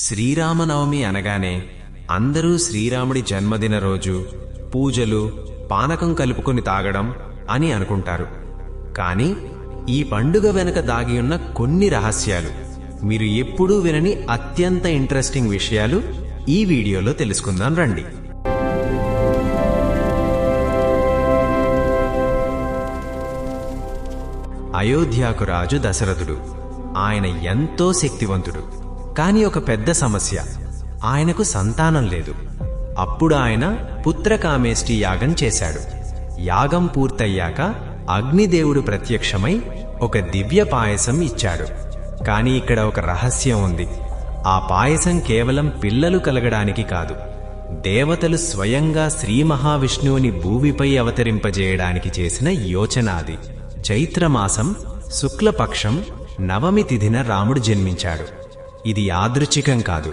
శ్రీరామనవమి అనగానే అందరూ శ్రీరాముడి జన్మదిన రోజు పూజలు పానకం కలుపుకొని తాగడం అని అనుకుంటారు. కానీ ఈ పండుగ వెనుక దాగి ఉన్న కొన్ని రహస్యాలు, మీరు ఎప్పుడూ వినని అత్యంత ఇంట్రెస్టింగ్ విషయాలు ఈ వీడియోలో తెలుసుకుందాం రండి. అయోధ్యకు రాజు దశరథుడు. ఆయన ఎంతో శక్తివంతుడు. కాని ఒక పెద్ద సమస్య, ఆయనకు సంతానం లేదు. అప్పుడు ఆయన పుత్రకామేష్టి యాగం చేశాడు. యాగం పూర్తయ్యాక అగ్నిదేవుడు ప్రత్యక్షమై ఒక దివ్య పాయసం ఇచ్చాడు. కాని ఇక్కడ ఒక రహస్యం ఉంది. ఆ పాయసం కేవలం పిల్లలు కలగడానికి కాదు, దేవతలు స్వయంగా శ్రీ మహావిష్ణువుని భూమిపై అవతరింపజేయడానికి చేసిన యోచన అది. చైత్రమాసం శుక్లపక్షం నవమి తిథిన రాముడు జన్మించాడు. ఇది యాదృచ్ఛికం కాదు.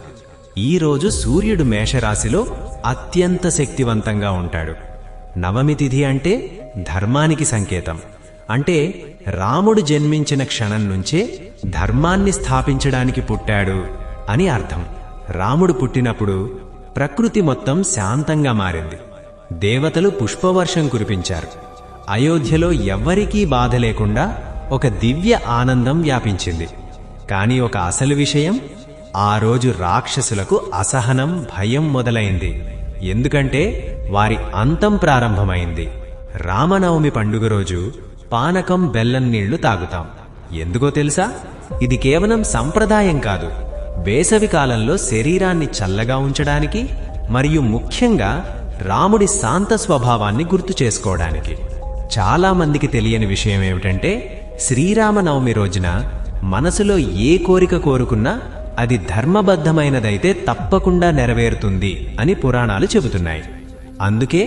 ఈరోజు సూర్యుడు మేషరాశిలో అత్యంత శక్తివంతంగా ఉంటాడు. నవమి తిథి అంటే ధర్మానికి సంకేతం. అంటే రాముడు జన్మించిన క్షణం నుంచే ధర్మాన్ని స్థాపించడానికి పుట్టాడు అని అర్థం. రాముడు పుట్టినప్పుడు ప్రకృతి మొత్తం శాంతంగా మారింది. దేవతలు పుష్పవర్షం కురిపించారు. అయోధ్యలో ఎవ్వరికీ బాధ లేకుండా ఒక దివ్య ఆనందం వ్యాపించింది. కాని ఒక అసలు విషయం, ఆ రోజు రాక్షసులకు అసహనం, భయం మొదలైంది. ఎందుకంటే వారి అంతం ప్రారంభమైంది. రామనవమి పండుగ రోజు పానకం, బెల్లం నీళ్లు తాగుతాం. ఎందుకో తెలుసా? ఇది కేవలం సంప్రదాయం కాదు, వేసవి కాలంలో శరీరాన్ని చల్లగా ఉంచడానికి మరియు ముఖ్యంగా రాముడి శాంత స్వభావాన్ని గుర్తు చేసుకోవడానికి. చాలా మందికి తెలియని విషయం ఏమిటంటే, శ్రీరామనవమి రోజున మనసులో ఏ కోరిక కోరుకున్నా అది ధర్మబద్ధమైనదైతే తప్పకుండా నెరవేరుతుంది అని పురాణాలు చెబుతున్నాయి. అందుకే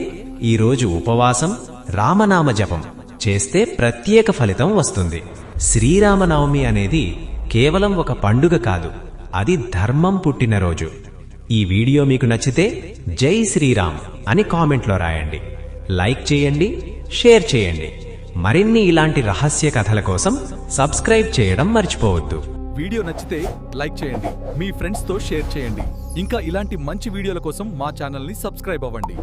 ఈరోజు ఉపవాసం, రామనామ జపం చేస్తే ప్రత్యేక ఫలితం వస్తుంది. శ్రీరామనవమి అనేది కేవలం ఒక పండుగ కాదు, అది ధర్మం పుట్టినరోజు. ఈ వీడియో మీకు నచ్చితే జై శ్రీరామ్ అని కామెంట్లో రాయండి, లైక్ చేయండి, షేర్ చేయండి. మరిన్ని ఇలాంటి రహస్య కథల కోసం సబ్స్క్రైబ్ చేయడం మర్చిపోవద్దు. వీడియో నచ్చితే లైక్ చేయండి, మీ ఫ్రెండ్స్తో షేర్ చేయండి. ఇంకా ఇలాంటి మంచి వీడియోల కోసం మా ఛానల్ని సబ్స్క్రైబ్ అవ్వండి.